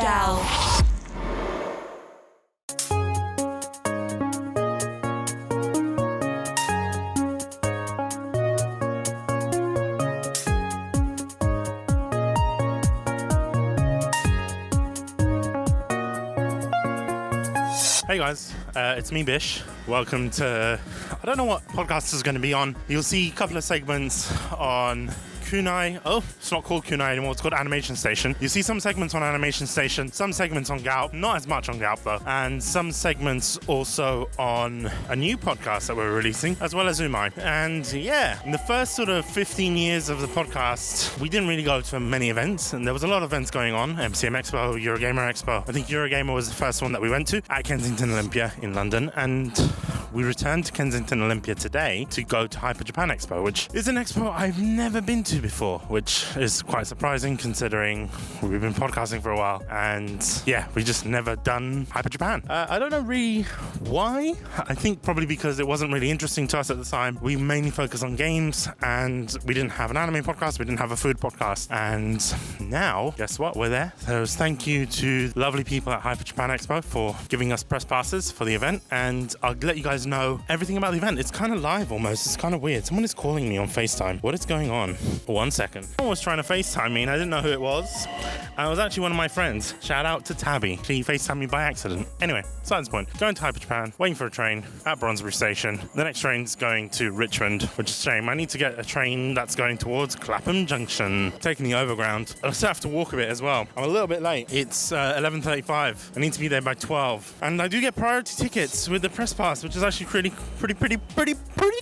Gal. Hey guys, it's me, Bish. Welcome to, I don't know what podcast is going to be on. You'll see a couple of segments on Kunai. Oh, it's not called Kunai anymore. It's called Animation Station. You see some segments on Animation Station, some segments on Galp, not as much on Galp though, and some segments also on a new podcast that we're releasing, as well as Umai. And yeah, in the first sort of 15 years of the podcast, we didn't really go to many events, and there was a lot of events going on. MCM Expo, Eurogamer Expo. I think Eurogamer was the first one that we went to at Kensington Olympia in London, and we returned to Kensington Olympia today to go to Hyper Japan Expo, which is an expo I've never been to before, which is quite surprising considering we've been podcasting for a while, and yeah, we just never done Hyper Japan. I don't know really why. I think probably because it wasn't really interesting to us at the time. We mainly focused on games, and we didn't have an anime podcast, we didn't have a food podcast, and now, guess what, we're there. So thank you to lovely people at Hyper Japan Expo for giving us press passes for the event, and I'll let you guys know everything about the event. It's kind of live almost. It's kind of weird. Someone is calling me on FaceTime. What is going on? 1 second. Someone was trying to FaceTime me and I didn't know who it was. And it was actually one of my friends. Shout out to Tabby. She FaceTimed me by accident. Anyway, besides the point. Going to Hyper Japan, waiting for a train at Bronsbury Station. The next train's going to Richmond, which is a shame. I need to get a train that's going towards Clapham Junction. Taking the overground. I still have to walk a bit as well. I'm a little bit late. It's 11:35. I need to be there by 12. And I do get priority tickets with the press pass, which is actually pretty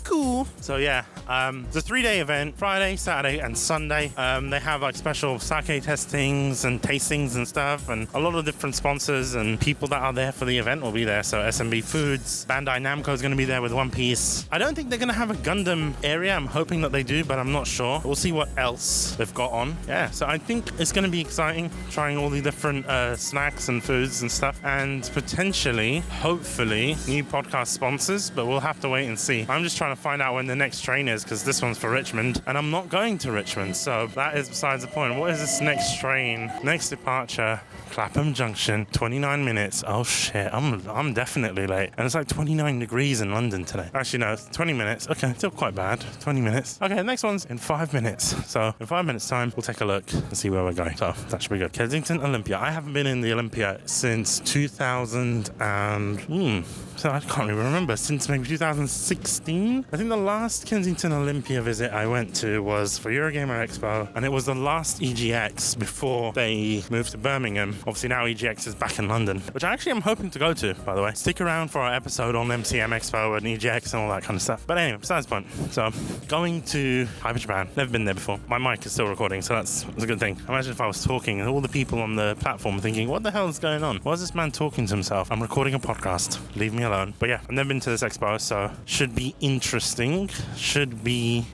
cool. So yeah, it's a 3-day event, Friday, Saturday and Sunday. They have like special sake testings and tastings and stuff, and a lot of different sponsors and people that are there for the event will be there. So SMB Foods, Bandai Namco is going to be there with One Piece. I don't think they're going to have a Gundam area. I'm hoping that they do, but I'm not sure. We'll see what else they've got on. Yeah, so I think it's going to be exciting, trying all the different snacks and foods and stuff, and potentially, hopefully, new podcast sponsors, but we'll have to wait and see. I'm just trying to find out when the next train is, because this one's for Richmond, and I'm not going to Richmond, so that is besides the point. What is this next train? Next departure, Clapham Junction, 29 minutes. Oh shit, I'm definitely late. And it's like 29 degrees in London today. Actually, no, 20 minutes. Okay, still quite bad. 20 minutes. Okay, next one's in 5 minutes. So in 5 minutes time, we'll take a look and see where we're going. So that should be good. Kensington Olympia. I haven't been in the Olympia since 2000 and... So I can't even remember, since maybe 2016? I think the last Kensington Olympia visit I went to was for Eurogamer Expo, and it was the last EGX before they moved to Birmingham. Obviously now EGX is back in London, which I actually am hoping to go to, by the way. Stick around for our episode on MCM Expo and EGX and all that kind of stuff. But anyway, besides the point. So, going to Hyper Japan. Never been there before. My mic is still recording, so that's a good thing. Imagine if I was talking and all the people on the platform thinking, what the hell is going on? Why is this man talking to himself? I'm recording a podcast. Leave me alone. But yeah, I've never been to this expo, so should be interesting. Should be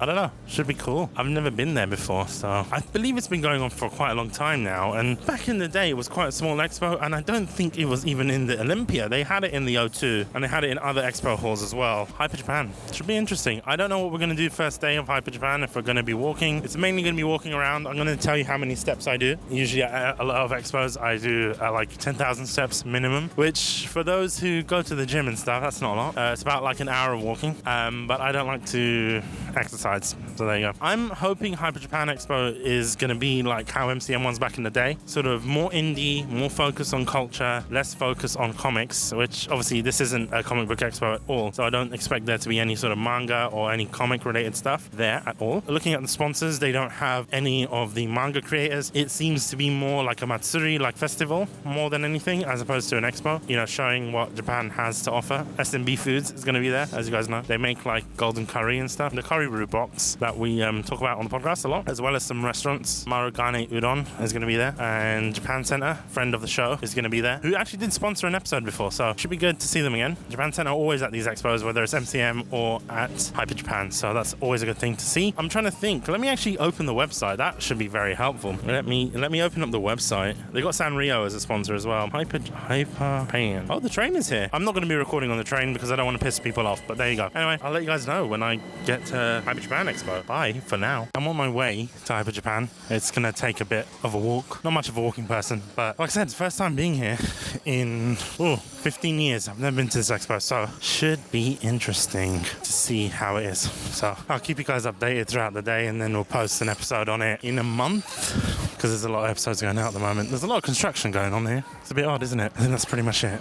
cool. I've never been there before, so I believe it's been going on for quite a long time now. And back in the day, it was quite a small expo, and I don't think it was even in the Olympia. They had it in the O2, and they had it in other expo halls as well. Hyper Japan should be interesting. I don't know what we're going to do first day of Hyper Japan, if we're going to be walking. It's mainly going to be walking around. I'm going to tell you how many steps I do. Usually at a lot of expos, I do like 10,000 steps minimum, which for those who go to the gym and stuff, that's not a lot. It's about like an hour of walking, but I don't like to exercise, so there you go. I'm hoping Hyper Japan Expo is going to be like how MCM was back in the day, sort of more indie, more focus on culture, less focus on comics, which obviously this isn't a comic book expo at all, so I don't expect there to be any sort of manga or any comic related stuff there at all. Looking at the sponsors, they don't have any of the manga creators. It seems to be more like a Matsuri, like festival, more than anything, as opposed to an expo, you know, showing what Japan has to offer. SMB Foods is going to be there, as you guys know. They make like golden curry and stuff. The curry roux box that we talk about on the podcast a lot, as well as some restaurants. Marugane Udon is going to be there, and Japan Center, friend of the show, is going to be there, who actually did sponsor an episode before, so it should be good to see them again. Japan Center are always at these expos, whether it's MCM or at Hyper Japan, so that's always a good thing to see. I'm trying to think. Let me actually open the website. That should be very helpful. Let me open up the website. They got Sanrio as a sponsor as well. Hyper Japan. Oh, the train is here. I'm not going to be recording on the train because because I don't want to piss people off. But there you go. Anyway, I'll let you guys know when I get to Hyper Japan Expo. Bye for now. I'm on my way to Hyper Japan. It's going to take a bit of a walk. Not much of a walking person, but like I said, it's the first time being here in 15 years. I've never been to this expo, so should be interesting to see how it is. So I'll keep you guys updated throughout the day, and then we'll post an episode on it in a month, because there's a lot of episodes going out at the moment. There's a lot of construction going on here. It's a bit odd, isn't it? I think that's pretty much it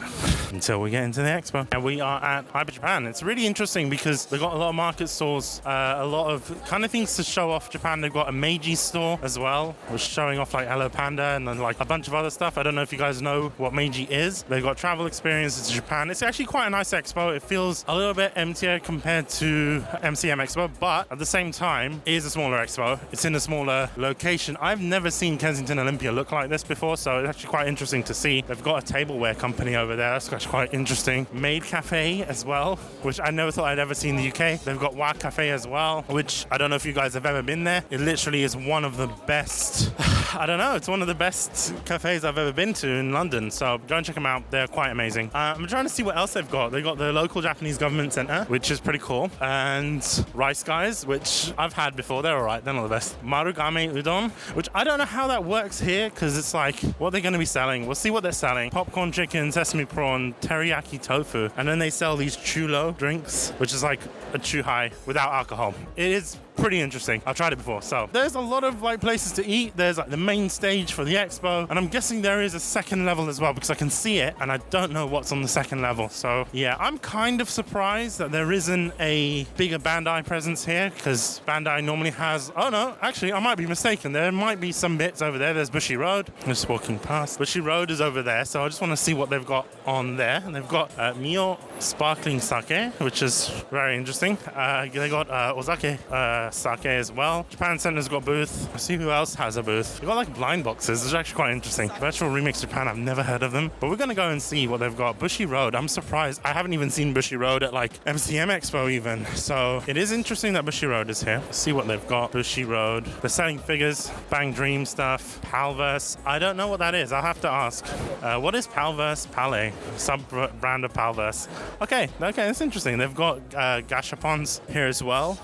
until we get into the expo. And we are at Hyper Japan. It's really interesting because they've got a lot of market stalls, a lot of kind of things to show off Japan. They've got a Meiji store as well, which is showing off like Hello Panda and then like a bunch of other stuff. I don't know if you guys know what Meiji is. They've got travel experiences to Japan. It's actually quite a nice expo. It feels a little bit emptier compared to MCM Expo, but at the same time, it is a smaller expo. It's in a smaller location. I've never seen Kensington Olympia look like this before, so it's actually quite interesting to see. They've got a tableware company over there. That's actually quite interesting. Maid Cafe as well, which I never thought I'd ever see in the UK. They've got Wa Cafe as well, which I don't know if you guys have ever been there. It literally is one of the best, I don't know, it's one of the best cafes I've ever been to in London. So go and check them out. They're quite amazing. I'm trying to see what else they've got. They've got the local Japanese government center, which is pretty cool. And Rice Guys, which I've had before. They're all right. They're not the best. Marugame Udon, which I don't know how that works here, because it's like, what are they going to be selling? We'll see what they're selling. Popcorn chicken, sesame prawn, teriyaki tofu. And then they sell these chulo drinks, which is like a chuhai without alcohol. It is pretty interesting. I've tried it before. So there's a lot of like places to eat. There's like the main stage for the expo, and I'm guessing there is a second level as well, because I can see it and I don't know what's on the second level. So yeah, I'm kind of surprised that there isn't a bigger Bandai presence here, because Bandai normally has, oh no, actually I might be mistaken. There might be some bits over there. There's Bushi Road. I'm just walking past. Bushi Road is over there, so I just want to see what they've got on there. And they've got Mio sparkling sake, which is very interesting. They got Ozake sake as well. Japan Center's got a booth. Let's see who else has a booth. They've got like blind boxes, which is actually quite interesting. Virtual Remix Japan, I've never heard of them, but we're gonna go and see what they've got. Bushi Road, I'm surprised. I haven't even seen Bushi Road at like MCM Expo even. So it is interesting that Bushi Road is here. Let's see what they've got. Bushi Road. They're selling figures, Bang Dream stuff, Palverse. I don't know what that is. I'll have to ask. What is Palverse Palais? Sub-brand of Palverse. Okay, that's interesting. They've got gashapons here as well.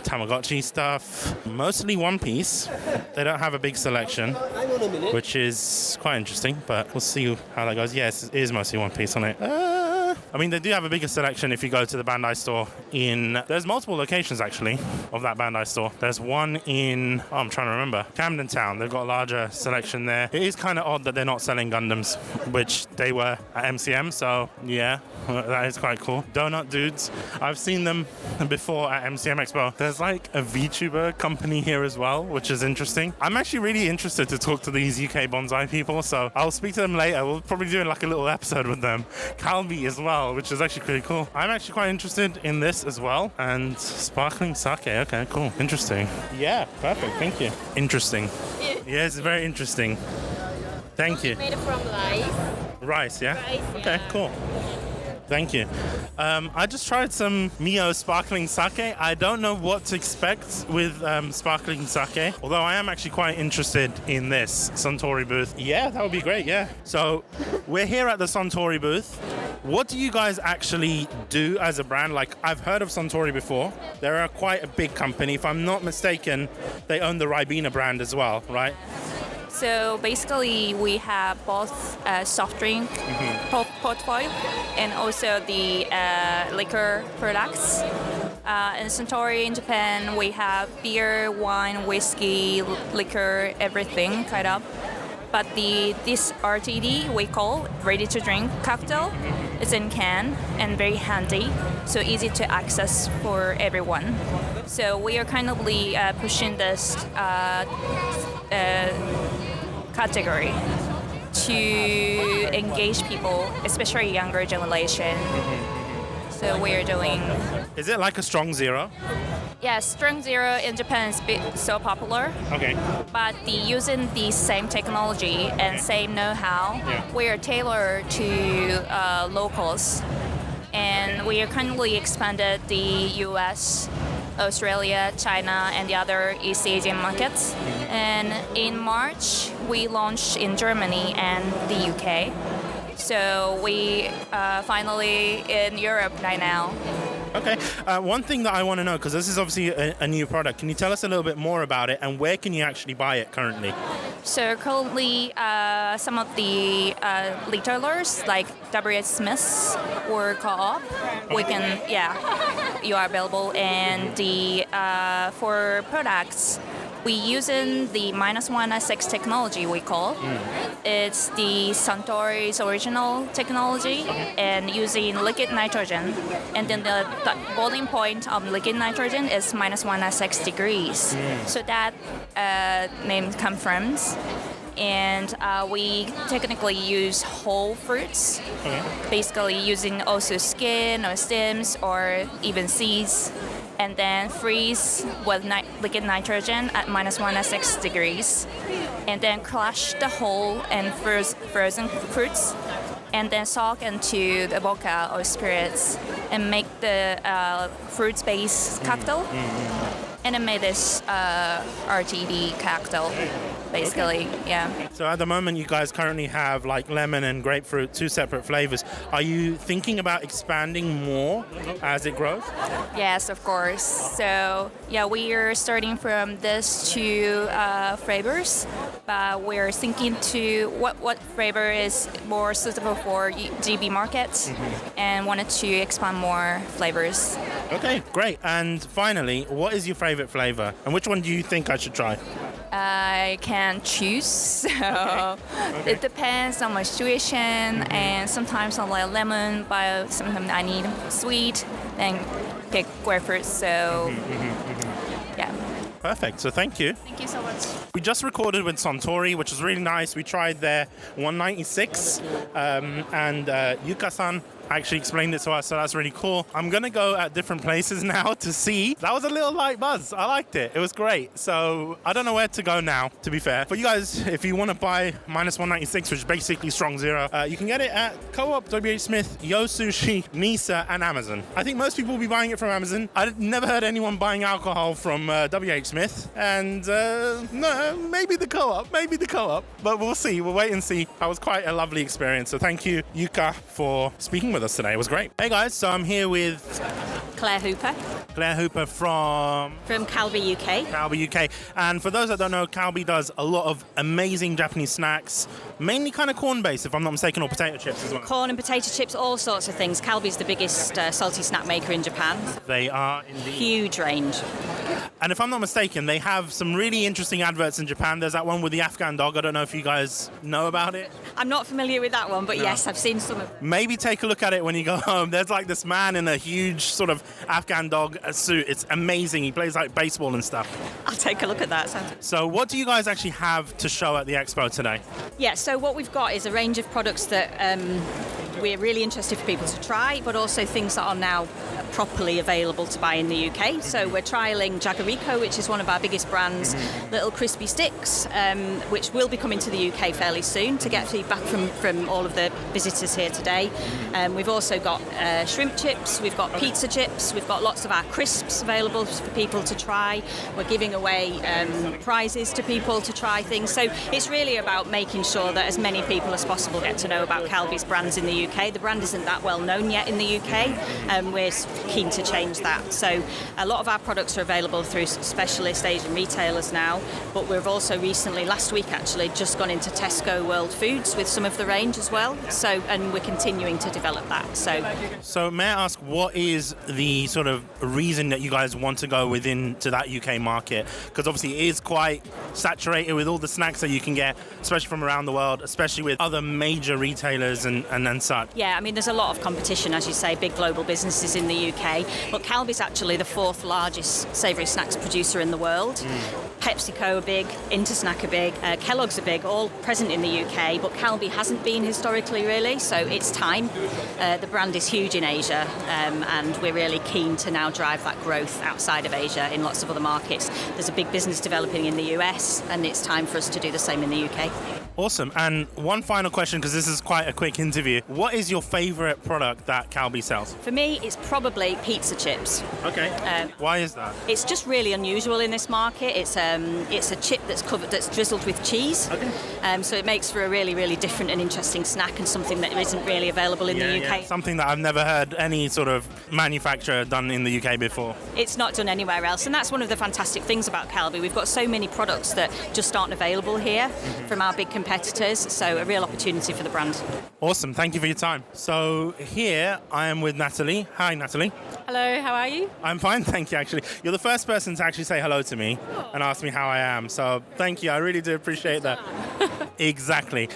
Tamagotchi stuff. Mostly One Piece. They don't have a big selection, which is quite interesting, but we'll see how that goes. Yes, it is mostly One Piece on it. I mean, they do have a bigger selection if you go to the Bandai store there's multiple locations actually of that Bandai store. There's one in, I'm trying to remember, Camden Town. They've got a larger selection there. It is kind of odd that they're not selling Gundams, which they were at MCM, so yeah, that is quite cool. Donut Dudes, I've seen them before at MCM Expo. There's like a VTuber company here as well, which is interesting. I'm actually really interested to talk to these UK bonsai people, so I'll speak to them later. We'll probably do like a little episode with them. Calbee as well, which is actually pretty cool. I'm actually quite interested in this as well. And sparkling sake. Okay, cool. Interesting. Yeah, perfect. Thank you. Interesting. Yeah, it's very interesting. Thank you. Made from rice. Rice, yeah? Rice, yeah. Okay, cool. Thank you. I just tried some Mio sparkling sake. I don't know what to expect with sparkling sake, although I am actually quite interested in this Suntory booth. Yeah, that would be great, yeah. So we're here at the Suntory booth. What do you guys actually do as a brand? Like, I've heard of Suntory before. They're quite a big company. If I'm not mistaken, they own the Ribena brand as well, right? So basically, we have both soft drink portfolio and also the liquor products. In Suntory in Japan, we have beer, wine, whiskey, liquor, everything kind of. But this RTD we call ready to drink cocktail. It's in can and very handy, so easy to access for everyone. So we are kind of pushing this category to engage people, especially younger generation. So we are doing. Is it like a strong zero? Yeah, strong zero in Japan is so popular. Okay. But using the same technology and same know-how, we are tailored to locals, and we are currently expanded the U.S., Australia, China, and the other East Asian markets. And in March, we launched in Germany and the UK. So we finally in Europe right now. Okay. One thing that I want to know, because this is obviously a new product, can you tell us a little bit more about it and where can you actually buy it currently? So currently, some of the retailers like WH Smith's or Co-op, you are available. And the for products, we using the -196 technology we call. It's the Suntory's original technology and using liquid nitrogen. And then the boiling point of liquid nitrogen is -196 degrees. So that name comes from. And we technically use whole fruits, basically using also skin or stems or even seeds, and then freeze with liquid nitrogen at -196 degrees, and then crush the whole and frozen fruits, and then soak into the vodka or spirits and make the fruit-based cocktail, and then make this RTD cocktail. Basically, yeah. So at the moment, you guys currently have like lemon and grapefruit, 2 separate flavors. Are you thinking about expanding more as it grows? Yes, of course. So yeah, we are starting from these 2 flavors, but we're thinking to what flavor is more suitable for GB markets, and wanted to expand more flavors. Okay, great. And finally, what is your favorite flavor, and which one do you think I should try? I can't choose, so it depends on my situation, and sometimes I like lemon, but sometimes I need sweet and pick grapefruit, so yeah. Perfect, so thank you. Thank you so much. We just recorded with Suntory, which was really nice. We tried their 196, and Yuka-san actually explained it to us, so that's really cool. I'm going to go at different places now to see. That was a little light buzz. I liked it. It was great. So I don't know where to go now, to be fair. For you guys, if you want to buy -196, which is basically strong zero, you can get it at Co-op, WH Smith, Yo Sushi, Nisa, and Amazon. I think most people will be buying it from Amazon. I've never heard anyone buying alcohol from WH Smith, and no, maybe the Co-op, but we'll see. We'll wait and see. That was quite a lovely experience. So thank you, Yuka, for speaking with us today. It was great. Hey guys, so I'm here with Claire Hooper from Calbee UK. Calbee UK. And for those that don't know, Calbee does a lot of amazing Japanese snacks, mainly kind of corn-based, if I'm not mistaken, or potato chips as well. Corn and potato chips, all sorts of things. Calbee's the biggest salty snack maker in Japan. They are indeed. Huge range. And if I'm not mistaken, they have some really interesting adverts in Japan. There's that one with the Afghan dog. I don't know if you guys know about it. I'm not familiar with that one, but yes, I've seen some of them. Maybe take a look at it when you go home. There's like this man in a huge sort of Afghan dog suit. It's amazing. He plays like baseball and stuff. I'll take a look at that. So what do you guys actually have to show at the Expo today? Yeah, so what we've got is a range of products that we're really interested for people to try, but also things that are now properly available to buy in the UK. So we're trialling Jagariko, which is one of our biggest brands, little crispy sticks, which will be coming to the UK fairly soon to get feedback from all of the visitors here today. We've also got shrimp chips, we've got pizza chips, we've got lots of our crisps available for people to try. We're giving away prizes to people to try things. So it's really about making sure that as many people as possible get to know about Calbee's brands in the UK. The brand isn't that well known yet in the UK, and we're keen to change that. So a lot of our products are available through specialist Asian retailers now, but we've also recently, last week actually, just gone into Tesco World Foods with some of the range as well. So, and we're continuing to develop that. So may I ask, what is the sort of reason that you guys want to go within to that UK market? Because obviously it is quite saturated with all the snacks that you can get, especially from around the world, especially with other major retailers and such. Yeah, I mean, there's a lot of competition, as you say, big global businesses in the UK, but Calbee's actually the 4th largest savoury snacks producer in the world. PepsiCo are big, Intersnack are big, Kellogg's are big, all present in the UK, but Calbee hasn't been historically really, so it's time. The brand is huge in Asia, and we're really keen to now drive that growth outside of Asia in lots of other markets. There's a big business developing in the US, and it's time for us to do the same in the UK. Awesome. And one final question, because this is quite a quick interview. What is your favorite product that Calbee sells? For me, it's probably pizza chips. Okay. Why is that? It's just really unusual in this market. It's a chip that's drizzled with cheese. Okay. So it makes for a really, really different and interesting snack, and something that isn't really available in the UK. Yeah. Something that I've never heard any sort of manufacturer done in the UK before. It's not done anywhere else, and that's one of the fantastic things about Calbee. We've got so many products that just aren't available here from our big competitors, so a real opportunity for the brand. Awesome. Thank you for your time. So here I am with Natalie. Hi, Natalie. Hello, how are you? I'm fine, thank you, actually. You're the first person to actually say hello to me and ask me how I am, so thank you. I really do appreciate that. Exactly.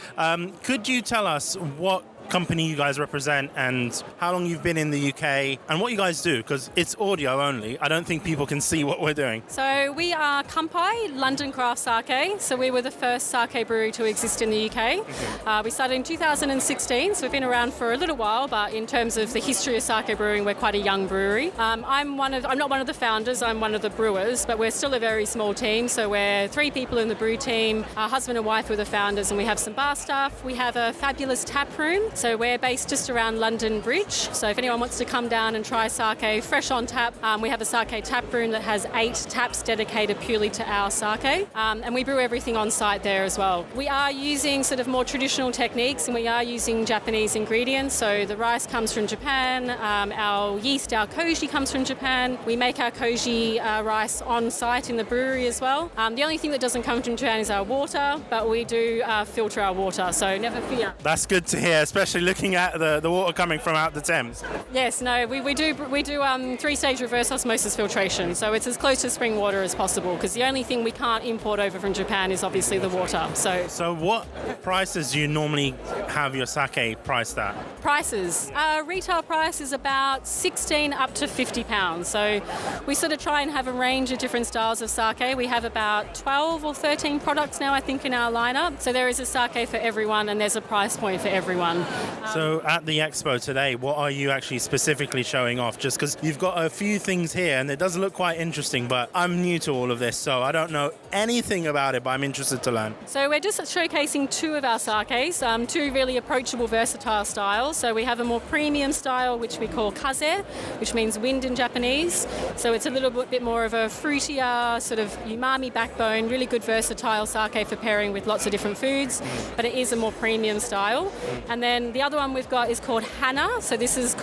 Could you tell us what company you guys represent and how long you've been in the UK and what you guys do, because it's audio only. I don't think people can see what we're doing. So we are Kampai, London Craft Sake. So we were the first sake brewery to exist in the UK. We started in 2016, so we've been around for a little while, but in terms of the history of sake brewing, we're quite a young brewery. I'm not one of the founders, I'm one of the brewers, but we're still a very small team. So we're 3 people in the brew team, our husband and wife were the founders, and we have some bar staff. We have a fabulous tap room. So we're based just around London Bridge. So if anyone wants to come down and try sake fresh on tap, we have a sake tap room that has 8 taps dedicated purely to our sake. And we brew everything on site there as well. We are using sort of more traditional techniques, and we are using Japanese ingredients. So the rice comes from Japan, our yeast, our koji comes from Japan. We make our koji rice on site in the brewery as well. The only thing that doesn't come from Japan is our water, but we do filter our water, so never fear. That's good to hear, especially looking at the water coming from out the Thames. Yes, no, we do 3-stage reverse osmosis filtration, so it's as close to spring water as possible, because the only thing we can't import over from Japan is obviously the water. So what prices do you normally have your sake priced at? Prices. Retail price is about 16 up to £50. So we sort of try and have a range of different styles of sake. We have about 12 or 13 products now, I think, in our lineup. So there is a sake for everyone, and there's a price point for everyone. So at the Expo today, what are you actually specifically showing off? Just because you've got a few things here and it does look quite interesting, but I'm new to all of this, so I don't know anything about it, but I'm interested to learn. So we're just showcasing 2 of our sakes, 2 really approachable, versatile styles. So we have a more premium style, which we call kaze, which means wind in Japanese. So it's a little bit more of a fruitier, sort of umami backbone, really good versatile sake for pairing with lots of different foods, but it is a more premium style. And then the other one we've got is called Hana. So this is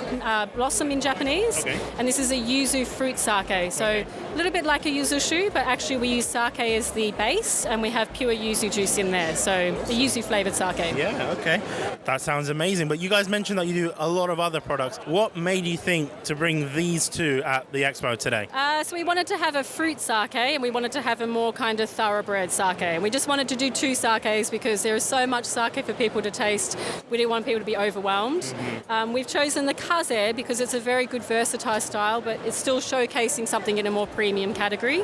blossom in Japanese, and this is a yuzu fruit sake. So a little bit like a yuzushu, but actually we use sake as the base, and we have pure yuzu juice in there. So a yuzu flavored sake. Yeah, okay. That sounds amazing. But you guys mentioned that you do a lot of other products. What made you think to bring these 2 at the Expo today? So we wanted to have a fruit sake, and we wanted to have a more kind of thoroughbred sake. And we just wanted to do 2 sakes because there is so much sake for people to taste. We didn't want people to be overwhelmed. We've chosen the kaze because it's a very good versatile style, but it's still showcasing something in a more premium category.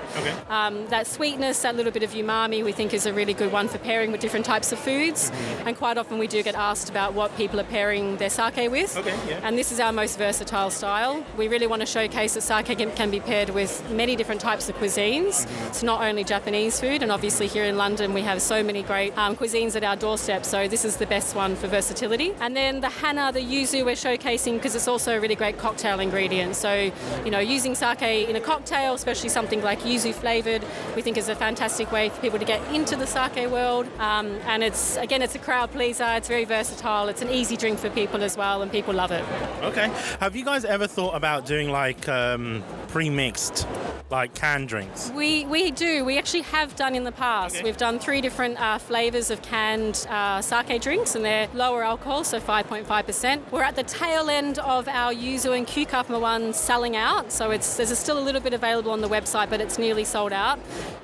That sweetness, that little bit of umami, we think is a really good one for pairing with different types of foods. And quite often we do get asked about what people are pairing their sake with. And this is our most versatile style. We really want to showcase that sake can be paired with many different types of cuisines. It's not only Japanese food, and obviously here in London we have so many great cuisines at our doorstep, so this is the best one for versatility. And then the Hana, the yuzu, we're showcasing because it's also a really great cocktail ingredient. So, using sake in a cocktail, especially something like yuzu flavored, we think is a fantastic way for people to get into the sake world. And it's a crowd pleaser. It's very versatile. It's an easy drink for people as well, and people love it. Okay. Have you guys ever thought about doing like pre-mixed, like canned drinks? We do. We actually have done in the past. We've done 3 different flavors of canned sake drinks, and they're lower alcohol, so 5.5%. We're at the tail end of our yuzu and cucumber one selling out, so there's still a little bit available on the website, but it's nearly sold out.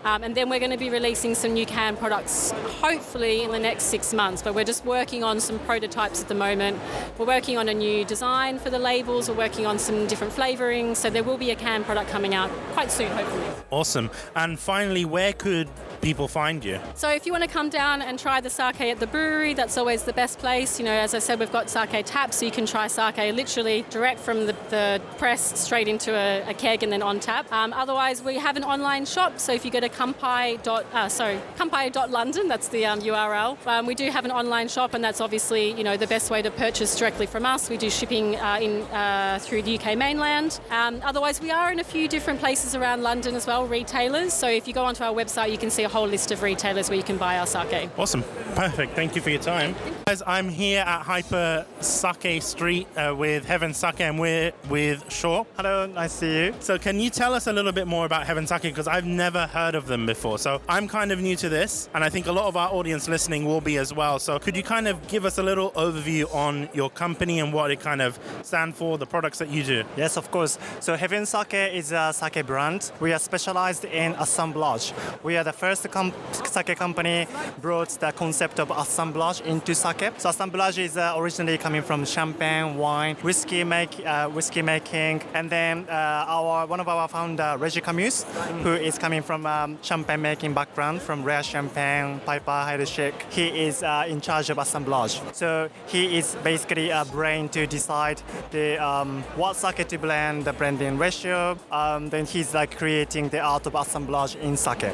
And then we're going to be releasing some new canned products, hopefully in the next 6 months, but we're just working on some prototypes at the moment. We're working on a new design for the labels, we're working on some different flavorings, so there will be a canned product coming out quite soon, hopefully. Awesome. And finally, where could people find you? So if you want to come down and try the sake at the brewery, that's always the best place. You know, as I said, we've got sake taps, so you can try sake literally direct from the press straight into a keg and then on tap. Otherwise, we have an online shop, so if you go to kampai.london, that's the URL. We do have an online shop, and that's obviously, you know, the best way to purchase directly from us. We do shipping through the UK mainland. Otherwise, we are in a few different places around London as well, retailers. So if you go onto our website, you can see a whole list of retailers where you can buy our sake. Awesome. Perfect. Thank you for your time. Guys, I'm here at Hyper Sake Street with Heaven Sake, and we're with Shaw. Hello, nice to see you. So can you tell us a little bit more about Heaven Sake? Because I've never heard of them before. So I'm kind of new to this, and I think a lot of our audience listening will be as well. So could you kind of give us a little overview on your company and what it kind of stand for, the products that you do? Yes, of course. So Heaven Sake is a sake brand. We are specialized in assemblage. We are the first sake company brought the concept of assemblage into sake. So assemblage is originally coming from champagne, wine, whiskey making, and then one of our founder, Reggie Camus, who is coming from champagne making background from Rare Champagne, Piper, Heidelberg. He is in charge of assemblage. So he is basically a brain to decide the what sake to blend, the blending ratio. Then he's like creating the art of assemblage in sake.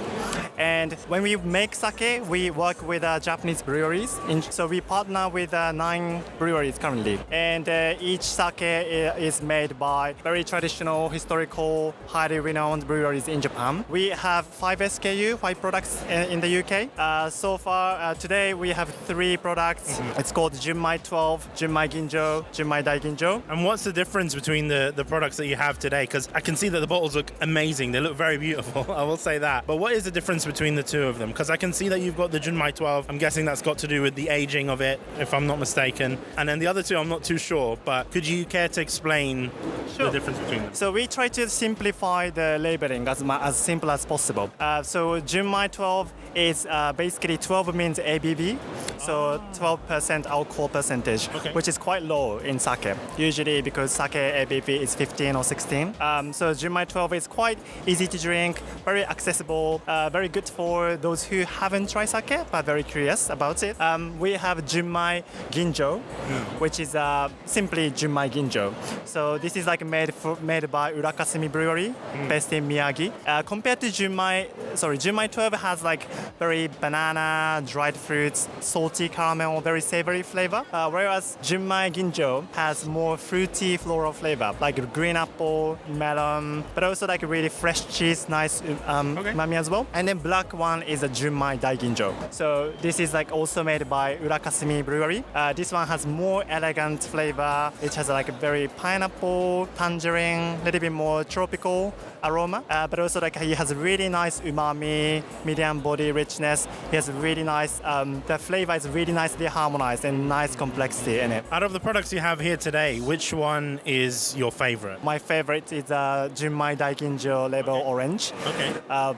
And when we make sake, we work with Japanese breweries. So we partner with 9 breweries currently. And each sake is made by very traditional, historical, highly renowned breweries in Japan. We have 5 SKU, 5 products in the UK. So far, today we have 3 products. It's called Junmai 12, Junmai Ginjo, Junmai Daiginjo. And what's the difference between the products that you have today? Because I can see that the bottles look amazing. They look very beautiful, I will say that. But what is the difference between the two of them? Because I can see that you've got the Junmai 12. I'm guessing that's got to do with the aging of it, if I'm not mistaken. And then the other two, I'm not too sure. But could you care to explain the difference between them? So we try to simplify the labeling as simple as possible. So Junmai 12 is basically 12 means ABV, so 12% alcohol percentage, which is quite low in sake. Usually because sake ABV is 15 or 16. So Junmai 12 is quite easy to drink, very accessible, very good for those who haven't tried sake but very curious about it. We have Junmai Ginjo, which is simply Junmai Ginjo. So this is like made by Urakasumi Brewery, based in Miyagi. Compared to Junmai 12 has like very banana, dried fruits, salty caramel, very savory flavor. Whereas Junmai Ginjo has more fruity floral flavor, like green apple, melon, but also like really fresh cheese, nice umami as well. And then black one is a Junmai Daiginjo. So this is like also made by Urakasumi Brewery. This one has more elegant flavor. It has like a very pineapple, tangerine, a little bit more tropical aroma, but also like he has really nice umami, medium body richness. He has really nice, the flavor is really nicely harmonized and nice complexity in it. Out of the products you have here today, which one is your favorite? My favorite is Junmai Daiginjo Label Orange.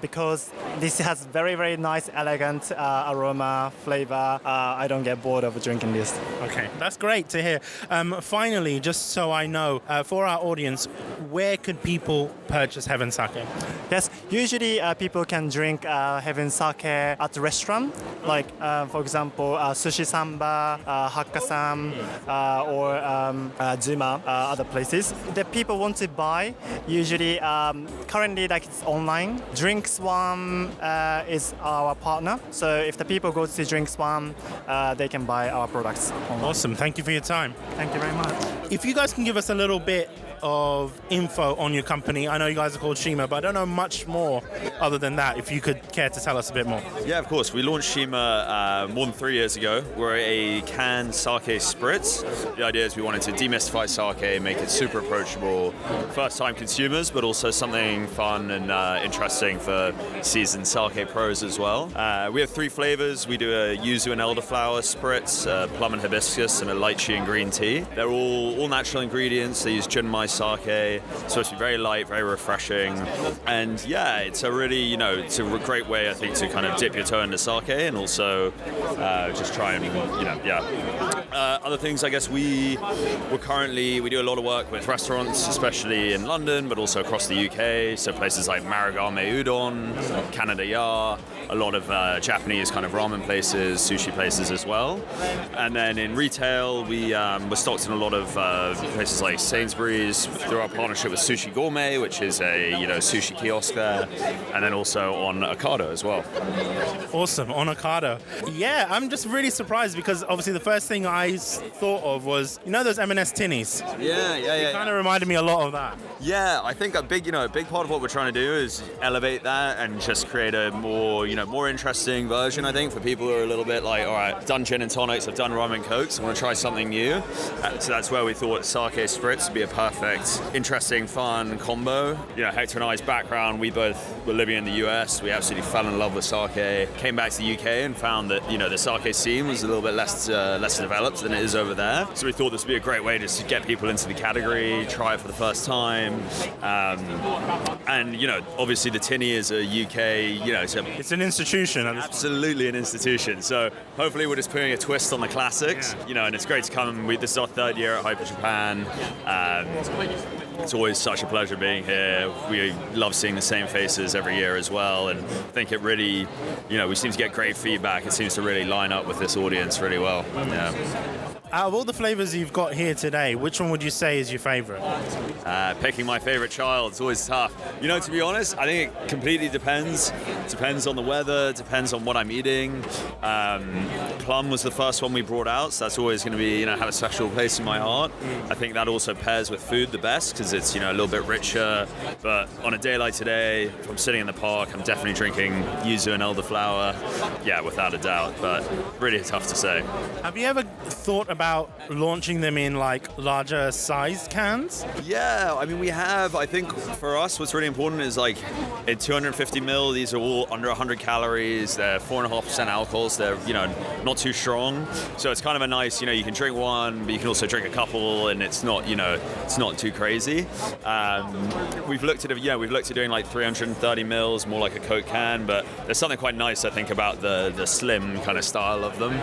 Because this has very, very nice, elegant aroma, flavor. I don't get bored of drinking this. Okay, that's great to hear. Finally, just so I know, for our audience, where could people purchase Heaven Sake? Yes, usually people can drink Heaven Sake at a restaurant, like for example Sushi Samba, Hakkasan, or Zuma, other places. The people want to buy, usually currently like it's online. Drinks One is our partner, so if the people go to Drinks One, they can buy our products online. Awesome, thank you for your time. Thank you very much. If you guys can give us a little bit of info on your company. I know you guys are called Shima, but I don't know much more other than that, if you could care to tell us a bit more. Yeah, of course. We launched Shima more than 3 years ago. We're a canned sake spritz. The idea is we wanted to demystify sake, make it super approachable, first-time consumers, but also something fun and interesting for seasoned sake pros as well. We have 3 flavors. We do a yuzu and elderflower spritz, plum and hibiscus, and a lychee and green tea. They're all natural ingredients. They use Junmai sake. It's supposed to be very light, very refreshing, and yeah, it's a really, it's a great way, I think, to kind of dip your toe into sake and also just try and, Other things, I guess we do a lot of work with restaurants, especially in London, but also across the UK. So places like Marugame Udon, Canada Ya, a lot of Japanese kind of ramen places, sushi places as well. And then in retail, we're stocked in a lot of places like Sainsbury's through our partnership with Sushi Gourmet, which is a sushi kiosk there, and then also on Ocado as well. Awesome, on Ocado. Yeah, I'm just really surprised because obviously the first thing I thought of was, those M&S tinnies? Yeah. It kind of reminded me a lot of that. Yeah, I think a big part of what we're trying to do is elevate that and just create a more interesting version, I think, for people who are a little bit like, all right, I've done gin and tonics, I've done rum and cokes, I want to try something new. So that's where we thought sake spritz would be a perfect, interesting, fun combo. Hector and I's background, we both were living in the US, we absolutely fell in love with sake, came back to the UK and found that, the sake scene was a little bit less developed than it is over there. So we thought this would be a great way just to get people into the category, try it for the first time. And, obviously the tinny is a UK, it's an institution. Absolutely an institution. So hopefully we're just putting a twist on the classics, and it's great to come. This is our third year at Hyper Japan. It's always such a pleasure being here. We love seeing the same faces every year as well, and I think it really, we seem to get great feedback. It seems to really line up with this audience really well. Yeah. Out of all the flavors you've got here today, which one would you say is your favorite? Picking my favorite child is always tough. To be honest, I think it completely depends. Depends on the weather, depends on what I'm eating. Plum was the first one we brought out, so that's always going to be, have a special place in my heart. I think that also pairs with food the best because it's, a little bit richer. But on a day like today, if I'm sitting in the park, I'm definitely drinking yuzu and elderflower. Yeah, without a doubt, but really tough to say. Have you ever thought about launching them in like larger sized cans? Yeah, I mean we have. I think for us what's really important is like in 250 ml, these are all under 100 calories, they're 4.5% alcohols, they're not too strong, so it's kind of a nice, you can drink one but you can also drink a couple and it's not it's not too crazy. We've looked at doing like 330 mils, more like a Coke can, but there's something quite nice I think about the slim kind of style of them,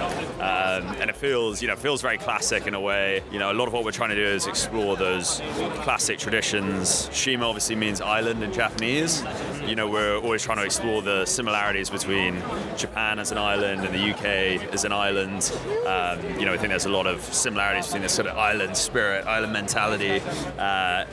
and it feels very classic in a way. A lot of what we're trying to do is explore those classic traditions. Shima obviously means island in Japanese. We're always trying to explore the similarities between Japan as an island and the UK as an island. I think there's a lot of similarities between this sort of island spirit, island mentality.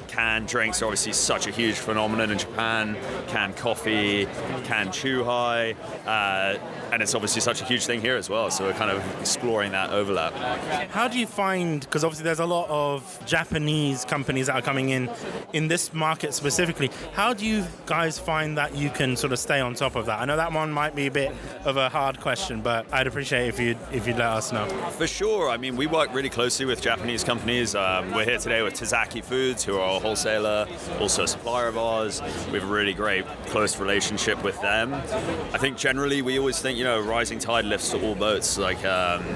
Canned drinks are obviously such a huge phenomenon in Japan. Canned coffee, canned chuhai, and it's obviously such a huge thing here as well. So we're kind of exploring that overlap. How do you find, because obviously there's a lot of Japanese companies that are coming in this market specifically, how do you guys find that you can sort of stay on top of that? I know that one might be a bit of a hard question, but I'd appreciate if you'd let us know. For sure. I mean, we work really closely with Japanese companies. We're here today with Tazaki Foods, who are a wholesaler, also a supplier of ours. We have a really great, close relationship with them. I think generally we always think, rising tide lifts all boats. Like,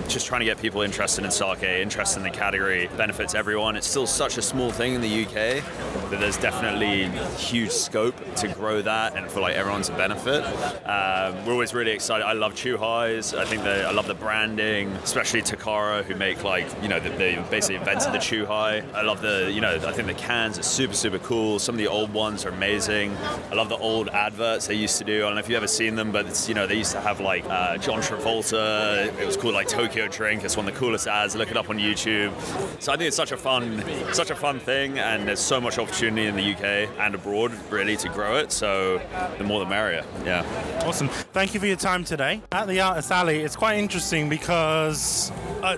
just trying to get people interested in sake, interested in the category, benefits everyone. It's still such a small thing in the UK that there's definitely huge scope to grow that and for like everyone to benefit. We're always really excited. I love chuhais. I love the branding, especially Takara, who make they basically invented the chuhai. I love I think the cans are super, super cool. Some of the old ones are amazing. I love the old adverts they used to do. I don't know if you've ever seen them, but it's, they used to have like John Travolta. It was called like Tokyo Drink. It's one of the coolest ads. Look it up on YouTube. So I think it's such a fun thing, and there's so much opportunity in the UK and abroad really to grow it. So the more the merrier. Yeah. Awesome. Thank you for your time today. At the Artist Alley, it's quite interesting because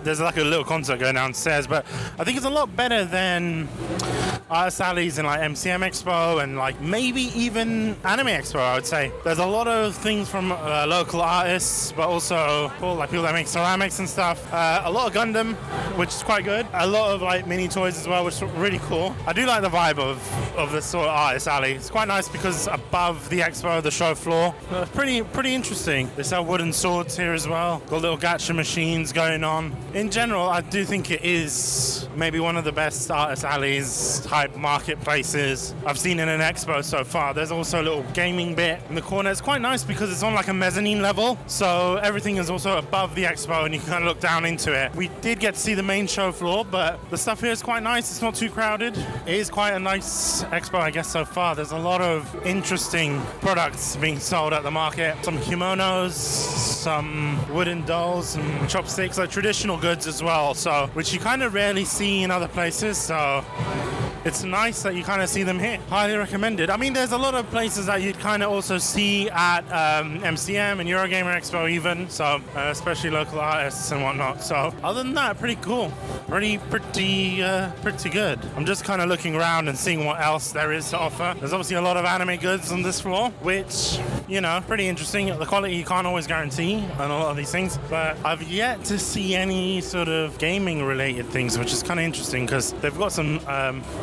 there's like a little concert going downstairs, but I think it's a lot better than Artist Alleys in like MCM Expo and like maybe even Anime Expo, I would say. There's a lot of things from local artists, but also people that make ceramics and stuff. A lot of Gundam, which is quite good. A lot of like mini toys as well, which is really cool. I do like the vibe of this sort of Artist Alley. It's quite nice because above the expo, the show floor, pretty interesting. They sell wooden swords here as well. Got little gacha machines going on. In general, I do think it is maybe one of the best artist alleys type marketplaces I've seen in an expo so far. There's also a little gaming bit in the corner. It's quite nice because it's on like a mezzanine level, so everything is also above the expo and you can kind of look down into it. We did get to see the main show floor, but the stuff here is quite nice. It's not too crowded. It is quite a nice expo, I guess, so far. There's a lot of interesting products being sold at the market. Some kimonos, some wooden dolls, some chopsticks, like traditional goods as well, so which you kind of rarely see in other places, so it's nice that you kind of see them here. Highly recommended. I mean, there's a lot of places that you'd kind of also see at MCM and Eurogamer Expo even, so especially local artists and whatnot. So other than that, pretty cool. Pretty good. I'm just kind of looking around and seeing what else there is to offer. There's obviously a lot of anime goods on this floor, which, you know, pretty interesting. The quality you can't always guarantee on a lot of these things, but I've yet to see any sort of gaming related things, which is kind of interesting because they've got some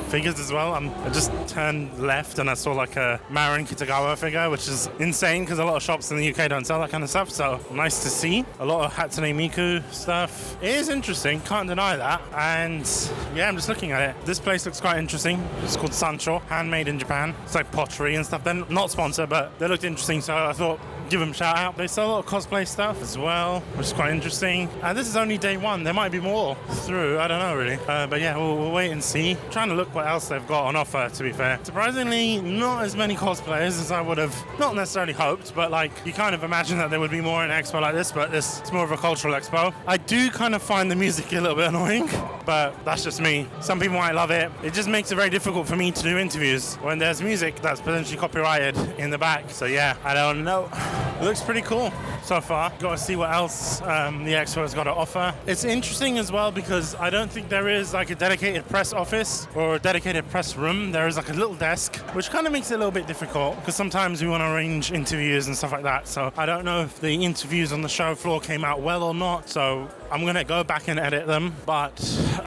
figures as well. I just turned left and I saw like a Marin Kitagawa figure, which is insane because a lot of shops in the UK don't sell that kind of stuff, so nice to see. A lot of Hatsune Miku stuff. It is interesting, can't deny that, and yeah, I'm just looking at it. This place looks quite interesting. It's called Sancho, handmade in Japan. It's like pottery and stuff. They're not sponsored, but they looked interesting, so I thought give them a shout out. They sell a lot of cosplay stuff as well, which is quite interesting. And this is only day one. There might be more through. I don't know really. But yeah, we'll wait and see. I'm trying to look what else they've got on offer, to be fair. Surprisingly, not as many cosplayers as I would have not necessarily hoped, but like you kind of imagine that there would be more in an expo like this, but it's more of a cultural expo. I do kind of find the music a little bit annoying, but that's just me. Some people might love it. It just makes it very difficult for me to do interviews when there's music that's potentially copyrighted in the back. So yeah, I don't know. It looks pretty cool so far. Got to see what else the expo has got to offer. It's interesting as well because I don't think there is like a dedicated press office or a dedicated press room. There is like a little desk, which kind of makes it a little bit difficult because sometimes we want to arrange interviews and stuff like that. So I don't know if the interviews on the show floor came out well or not. So I'm going to go back and edit them, but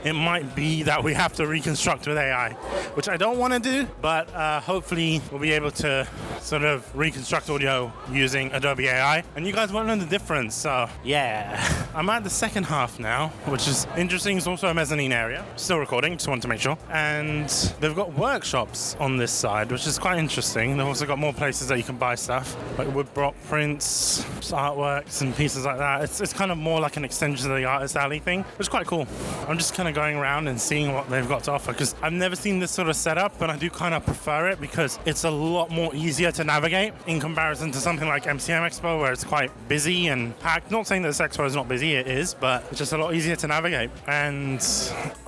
it might be that we have to reconstruct with AI, which I don't want to do, but hopefully we'll be able to sort of reconstruct audio using Adobe AI, and you guys won't know the difference, so yeah. I'm at the second half now, which is interesting. It's also a mezzanine area. Still recording, just wanted to make sure. And they've got workshops on this side, which is quite interesting. They've also got more places that you can buy stuff, like woodblock prints, artworks and pieces like that. It's kind of more like an extension of the artist alley thing, which is quite cool. I'm just kind of going around and seeing what they've got to offer because I've never seen this sort of setup, and I do kind of prefer it because it's a lot more easier to navigate in comparison to something like MCM Expo where it's quite busy and packed. Not saying that this expo is not busy, it is, but it's just a lot easier to navigate. And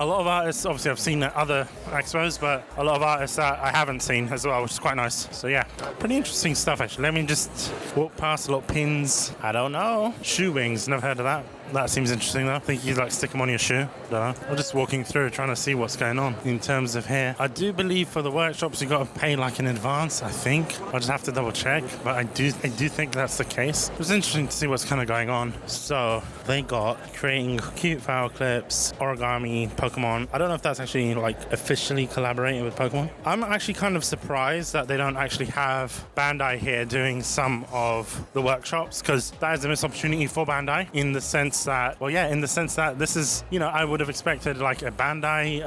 a lot of artists, obviously I've seen at other expos, but a lot of artists that I haven't seen as well, which is quite nice. So yeah, pretty interesting stuff actually. Let me just walk past a lot of pins. I don't know. Shoe wings, never heard of that. That seems interesting though. I think you like stick them on your shoe. I'm just walking through trying to see what's going on in terms of here. I do believe for the workshops you got to pay like in advance, I think. I'll just have to double check, but I do think that's the case. It was interesting to see what's kind of going on. So they got creating cute flower clips, origami, Pokemon. I don't know if that's actually like officially collaborating with Pokemon. I'm actually kind of surprised that they don't actually have Bandai here doing some of the workshops, because that is a missed opportunity for Bandai in the sense that, this is, you know, I would have expected like a Bandai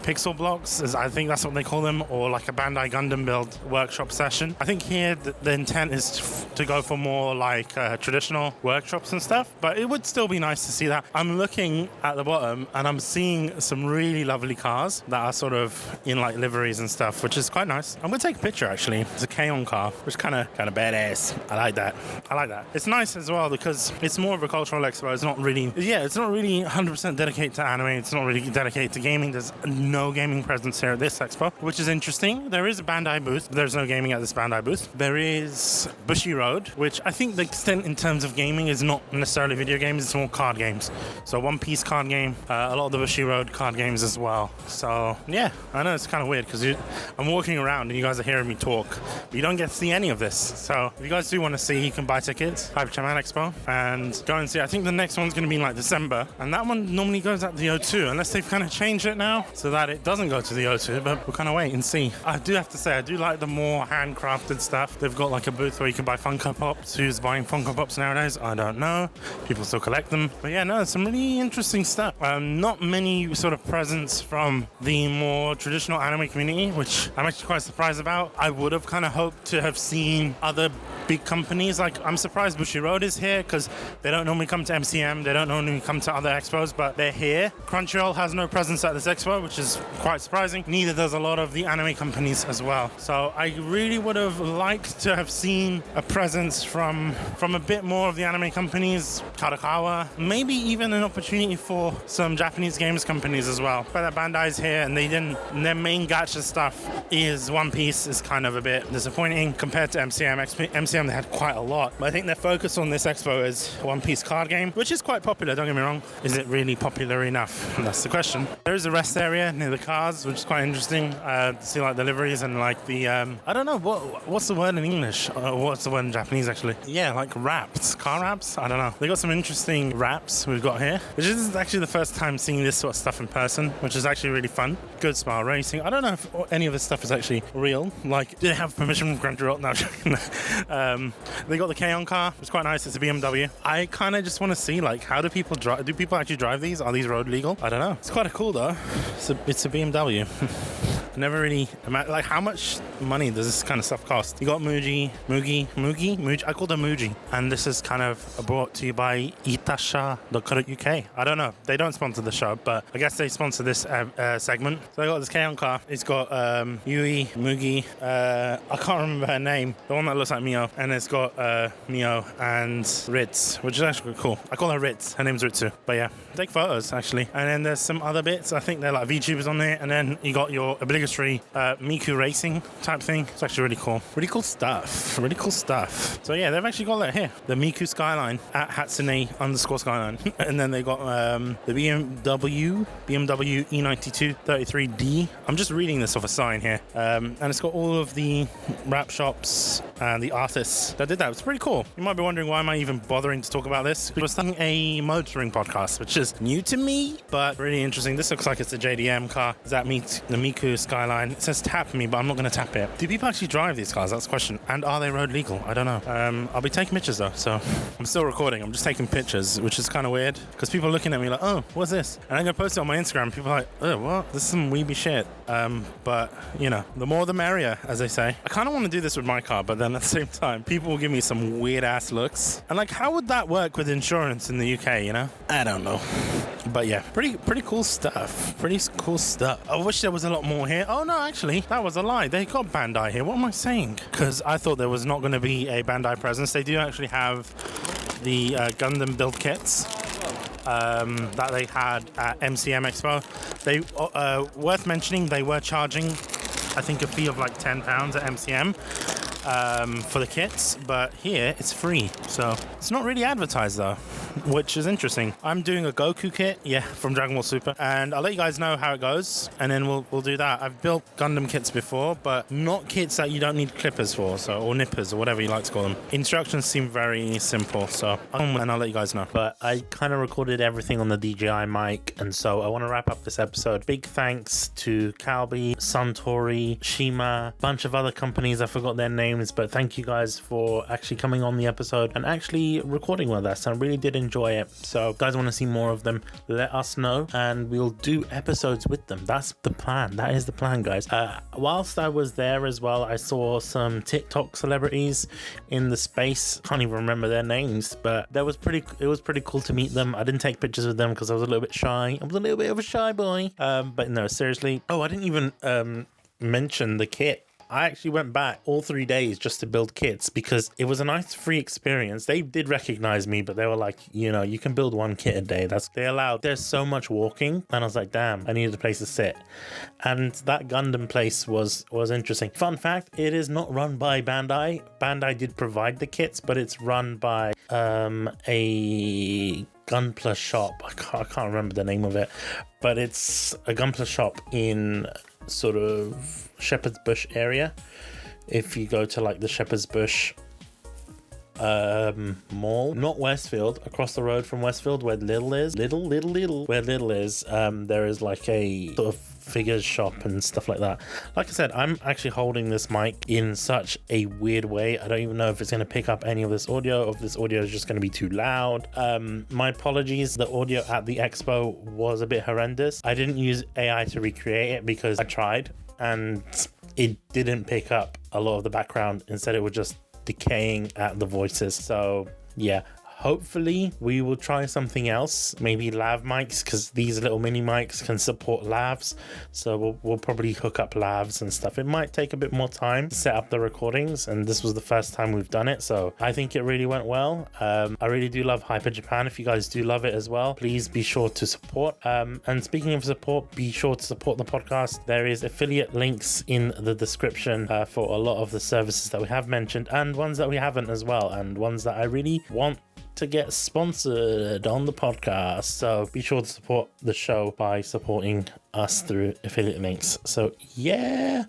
Pixel Blocks, as I think that's what they call them, or like a Bandai Gundam build workshop session. I think here the intent is to go for more like traditional workshops and stuff, but it would still be nice to see that. I'm looking at the bottom and I'm seeing some really lovely cars that are sort of in like liveries and stuff, which is quite nice. I'm gonna take a picture actually. It's a K-On car, which is kind of badass. I like that. It's nice as well because it's more of a cultural expo. It's not really 100% dedicated to anime. It's not really dedicated to gaming. There's no gaming presence here at this expo, which is interesting. There is a Bandai booth. There's no gaming at this Bandai booth. There is Bushi Road, which I think the extent in terms of gaming is not necessarily video games. It's more card games. So One Piece card game, a lot of the Bushi Road card games as well. So yeah, I know it's kind of weird because I'm walking around and you guys are hearing me talk, but you don't get to see any of this. So if you guys do want to see, you can buy tickets, Hyper Japan Expo, and go and see. I think the next next one's going to be in like December, and that one normally goes at the O2, unless they've kind of changed it now so that it doesn't go to the O2, but we'll kind of wait and see. I do have to say, I do like the more handcrafted stuff. They've got like a booth where you can buy Funko Pops. Who's buying Funko Pops nowadays? I don't know. People still collect them. But yeah, no, some really interesting stuff. Not many sort of presents from the more traditional anime community, which I'm actually quite surprised about. I would have kind of hoped to have seen other big companies. Like, I'm surprised Bushiroad is here because they don't normally come to MCM, they don't normally come to other expos, but they're here. Crunchyroll has no presence at this expo, which is quite surprising. Neither does a lot of the anime companies as well. So I really would have liked to have seen a presence from a bit more of the anime companies, Kadokawa, maybe even an opportunity for some Japanese games companies as well. But that Bandai's here and their main gacha stuff is One Piece is kind of a bit disappointing compared to MCM. MCM, they had quite a lot, but I think their focus on this expo is One Piece card game, which is quite popular, don't get me wrong. Is it really popular enough? That's the question. There is a rest area near the cars, which is quite interesting to see like the liveries and like the I don't know what's the word in English, what's the word in Japanese actually. Yeah, like wraps, car wraps, I don't know. They got some interesting wraps we've got here, which is actually the first time seeing this sort of stuff in person, which is actually really fun. Good Smile Racing. I don't know if any of this stuff is actually real, like did they have permission from Crunchyroll? No, they got the K-On car. It's quite nice. It's a BMW. I kind of just want to see like how do people drive? Do people actually drive these? Are these road legal? I don't know. It's quite cool though. It's a BMW. Never really like how much money does this kind of stuff cost? You got Muji. I call them Muji, and this is kind of brought to you by Itasha.co.uk. I don't know. They don't sponsor the show, but I guess they sponsor this segment. So I got this K-On car. It's got Yui, Mugi. I can't remember her name. The one that looks like Mio, and it's got Mio and Ritz, which is actually cool. I call her Ritz. Her name's Ritsu. But yeah, take photos actually. And then there's some other bits. I think they're like VTubers on there, and then you got your obligatory Miku racing type thing. It's actually really cool. Really cool stuff. So yeah, they've actually got that here. The Miku Skyline at Hatsune_Skyline. And then they got the BMW E92 33D. I'm just reading this off a sign here. And it's got all of the wrap shops and the artists that did that. It's pretty cool. You might be wondering why am I even bothering to talk about this. We're starting a motoring podcast, which is new to me, but really interesting. This looks like it's a JDM car. Does that mean the Miku Skyline? It says tap me, but I'm not going to tap it. Do people actually drive these cars? That's the question. And are they road legal? I don't know. I'll be taking pictures though, so I'm still recording. I'm just taking pictures, which is kind of weird because people are looking at me like, oh, what's this? And I'm going to post it on my Instagram. People are like, oh, what? This is some weeby shit. But, you know, the more the merrier, as they say. I kind of want to do this with my car, but then at the same time, people will give me some weird ass looks. And like, how would that work with insurance in the UK, you know? I don't know. But yeah, pretty cool stuff. Pretty cool stuff. I wish there was a lot more here. Oh no, actually, that was a lie. They got Bandai here. What am I saying? Because I thought there was not going to be a Bandai presence. They do actually have the Gundam build kits that they had at MCM Expo. They worth mentioning, they were charging, I think, a fee of like £10 at MCM. For the kits, but here it's free, so it's not really advertised though, which is interesting. I'm doing a Goku kit, from Dragon Ball Super, and I'll let you guys know how it goes, and then we'll do that. I've built Gundam kits before, but not kits that you don't need clippers for, or nippers, or whatever you like to call them. Instructions seem very simple, so and I'll let you guys know. But I kind of recorded everything on the DJI mic, and so I want to wrap up this episode. Big thanks to Calbee, Suntory, Shima, a bunch of other companies. I forgot their names. But thank you guys for actually coming on the episode and actually recording with us. I really did enjoy it. So if you guys want to see more of them, let us know and we'll do episodes with them. That's the plan. That is the plan, guys. Whilst I was there as well, I saw some TikTok celebrities in the space. Can't even remember their names, but it was pretty cool to meet them. I didn't take pictures with them because I was a little bit shy. I was a little bit of a shy boy. But no, seriously. Oh, I didn't even mention the kit. I actually went back all 3 days just to build kits because it was a nice free experience. They did recognize me, but they were like, you know, you can build one kit a day. They allowed. There's so much walking. And I was like, damn, I needed a place to sit. And that Gundam place was interesting. Fun fact, it is not run by Bandai. Bandai did provide the kits, but it's run by a Gunpla shop. I can't remember the name of it, but it's a Gunpla shop in sort of Shepherd's Bush area. If you go to like the Shepherd's Bush mall, not Westfield, across the road from Westfield where Lidl is. Where Lidl is, there is like a sort of figures shop and stuff like that. Like I said, I'm actually holding this mic in such a weird way. I don't even know if it's going to pick up any of this audio, or if this audio is just going to be too loud. My apologies, the audio at the expo was a bit horrendous. I didn't use AI to recreate it because I tried and it didn't pick up a lot of the background. Instead, it was just decaying at the voices. So yeah, hopefully we will try something else, maybe lav mics, because these little mini mics can support lavs. So we'll probably hook up lavs and stuff. It might take a bit more time to set up the recordings, and this was the first time we've done it, so I think it really went well. I really do love Hyper Japan. If you guys do love it as well, please be sure to support. And speaking of support, be sure to support the podcast. There is affiliate links in the description for a lot of the services that we have mentioned, and ones that we haven't as well, and ones that I really want to get sponsored on the podcast. So be sure to support the show by supporting us through affiliate links. So yeah,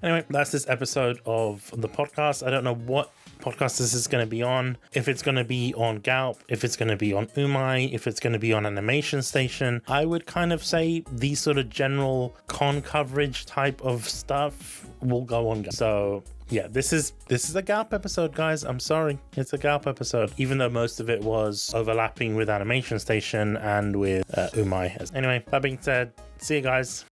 anyway, that's this episode of the podcast. I don't know what podcast this is going to be on, if it's going to be on Galp, if it's going to be on Umai, if it's going to be on Animation Station. I would kind of say these sort of general con coverage type of stuff will go on Galp. So yeah, this is a Galp episode, guys. I'm sorry, it's a Galp episode, even though most of it was overlapping with Animation Station and with Umai. Anyway, that being said, see you guys.